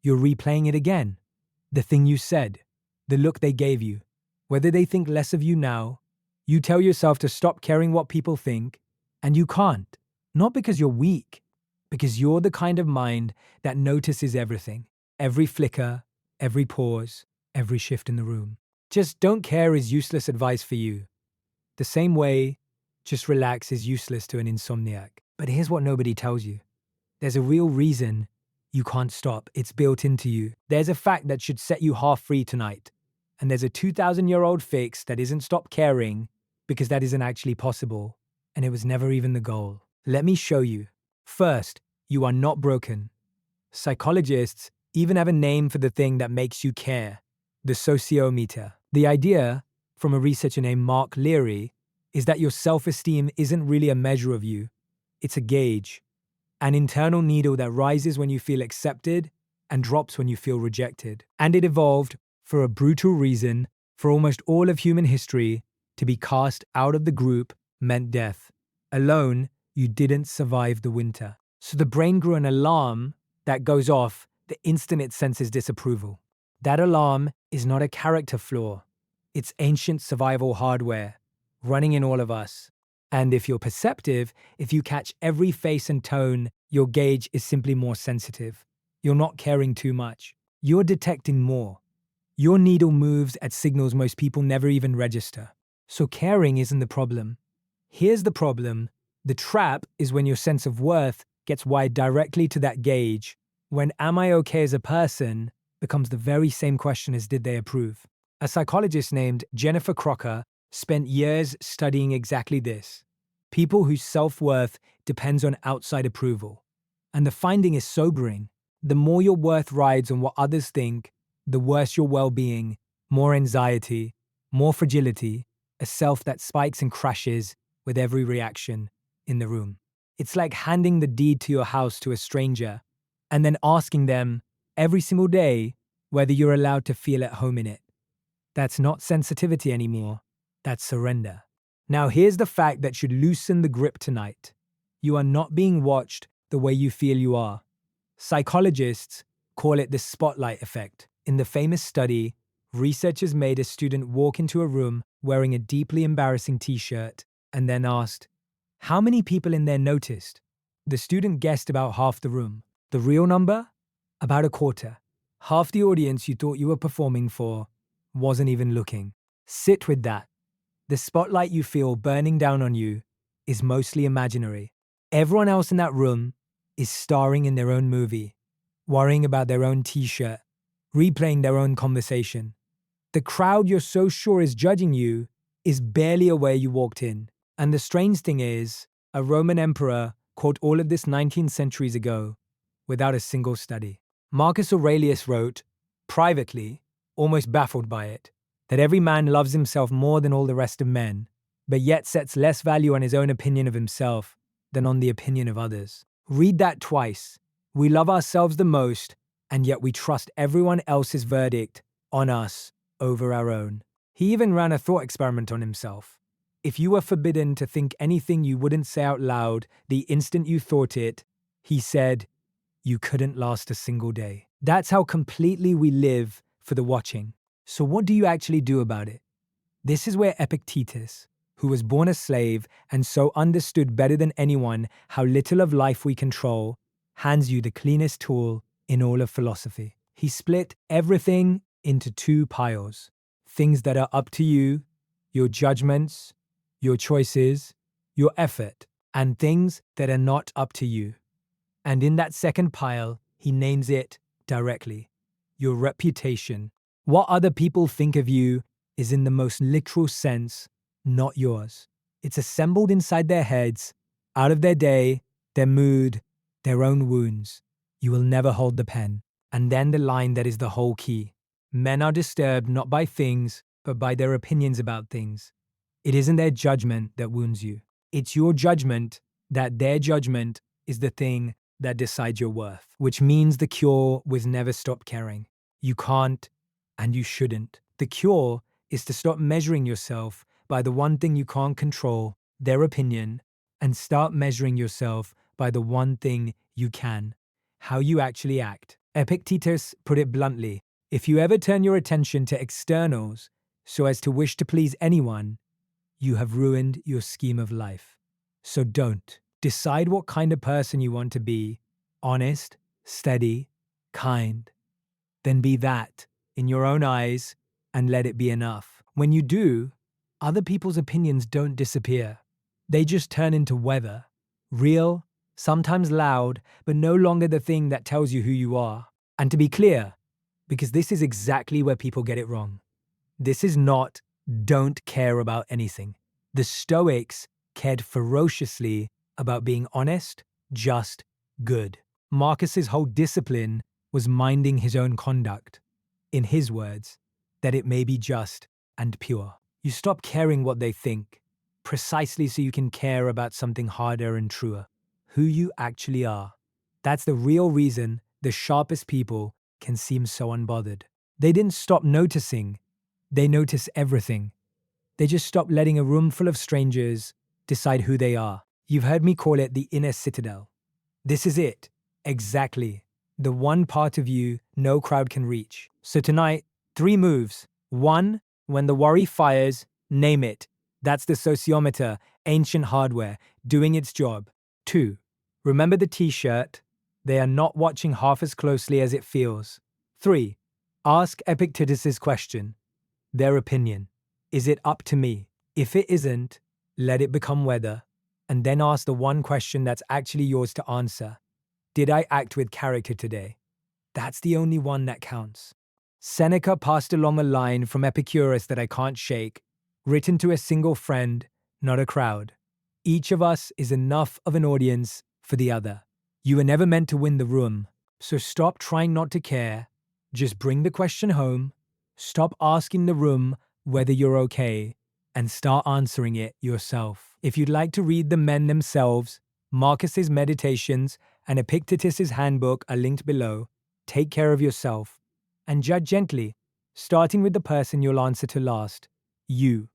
You're replaying it again. The thing you said, the look they gave you, whether they think less of you now. You tell yourself to stop caring what people think, and you can't. Not because you're weak, because you're the kind of mind that notices everything, every flicker, every pause, every shift in the room. Just don't care is useless advice for you. The same way, just relax is useless to an insomniac. But here's what nobody tells you. There's a real reason you can't stop. It's built into you. There's a fact that should set you half free tonight. And there's a 2,000-year-old fix that isn't stop caring because that isn't actually possible. And it was never even the goal. Let me show you. First, you are not broken. Psychologists even have a name for the thing that makes you care, the sociometer. The idea, from a researcher named Mark Leary, is that your self-esteem isn't really a measure of you. It's a gauge, an internal needle that rises when you feel accepted and drops when you feel rejected. And it evolved, for a brutal reason, for almost all of human history, to be cast out of the group meant death. Alone, you didn't survive the winter. So the brain grew an alarm that goes off the instant it senses disapproval. That alarm is not a character flaw. It's ancient survival hardware, running in all of us. And if you're perceptive, if you catch every face and tone, your gauge is simply more sensitive. You're not caring too much. You're detecting more. Your needle moves at signals most people never even register. So caring isn't the problem. Here's the problem. The trap is when your sense of worth gets wired directly to that gauge, when am I okay as a person becomes the very same question as did they approve. A psychologist named Jennifer Crocker spent years studying exactly this. People whose self-worth depends on outside approval. And the finding is sobering. The more your worth rides on what others think, the worse your well-being, more anxiety, more fragility, a self that spikes and crashes with every reaction in the room. It's like handing the deed to your house to a stranger and then asking them every single day whether you're allowed to feel at home in it. That's not sensitivity anymore. That's surrender. Now here's the fact that should loosen the grip tonight. You are not being watched the way you feel you are. Psychologists call it the spotlight effect. In the famous study, researchers made a student walk into a room wearing a deeply embarrassing t-shirt and then asked, how many people in there noticed? The student guessed about half the room. The real number? About a quarter. Half the audience you thought you were performing for wasn't even looking. Sit with that. The spotlight you feel burning down on you is mostly imaginary. Everyone else in that room is starring in their own movie, worrying about their own t-shirt, replaying their own conversation. The crowd you're so sure is judging you is barely aware you walked in. And the strange thing is, a Roman emperor caught all of this 19 centuries ago without a single study. Marcus Aurelius wrote, privately, almost baffled by it, that every man loves himself more than all the rest of men, but yet sets less value on his own opinion of himself than on the opinion of others. Read that twice. We love ourselves the most, and yet we trust everyone else's verdict on us over our own. He even ran a thought experiment on himself. If you were forbidden to think anything you wouldn't say out loud the instant you thought it, he said, you couldn't last a single day. That's how completely we live for the watching. So what do you actually do about it? This is where Epictetus, who was born a slave and so understood better than anyone how little of life we control, hands you the cleanest tool in all of philosophy. He split everything into two piles. Things that are up to you, your judgments, your choices, your effort, and things that are not up to you. And in that second pile, he names it directly, your reputation. What other people think of you is in the most literal sense, not yours. It's assembled inside their heads, out of their day, their mood, their own wounds. You will never hold the pen. And then the line that is the whole key. Men are disturbed not by things, but by their opinions about things. It isn't their judgment that wounds you. It's your judgment that their judgment is the thing that decides your worth, which means the cure was never stop caring. You can't, and you shouldn't. The cure is to stop measuring yourself by the one thing you can't control, their opinion, and start measuring yourself by the one thing you can, how you actually act. Epictetus put it bluntly: if you ever turn your attention to externals so as to wish to please anyone, you have ruined your scheme of life. So don't. Decide what kind of person you want to be: honest, steady, kind. Then be that in your own eyes and let it be enough. When you do, other people's opinions don't disappear. They just turn into weather. Real, sometimes loud, but no longer the thing that tells you who you are. And to be clear, because this is exactly where people get it wrong. This is not don't care about anything. The Stoics cared ferociously about being honest, just, good. Marcus's whole discipline was minding his own conduct. In his words, that it may be just and pure. You stop caring what they think, precisely so you can care about something harder and truer: who you actually are. That's the real reason the sharpest people can seem so unbothered. They didn't stop noticing, they notice everything. They just stop letting a room full of strangers decide who they are. You've heard me call it the inner citadel. This is it, exactly. The one part of you no crowd can reach. So tonight, 3 moves. 1, when the worry fires, name it. That's the sociometer, ancient hardware, doing its job. 2, remember the t-shirt. They are not watching half as closely as it feels. 3, ask Epictetus's question. Their opinion. Is it up to me? If it isn't, let it become weather. And then ask the one question that's actually yours to answer. Did I act with character today? That's the only one that counts. Seneca passed along a line from Epictetus that I can't shake, written to a single friend, not a crowd. Each of us is enough of an audience for the other. You were never meant to win the room, so stop trying not to care. Just bring the question home. Stop asking the room whether you're okay, and start answering it yourself. If you'd like to read the men themselves, Marcus's Meditations and Epictetus's Handbook are linked below. Take care of yourself and judge gently, starting with the person you'll answer to last, you.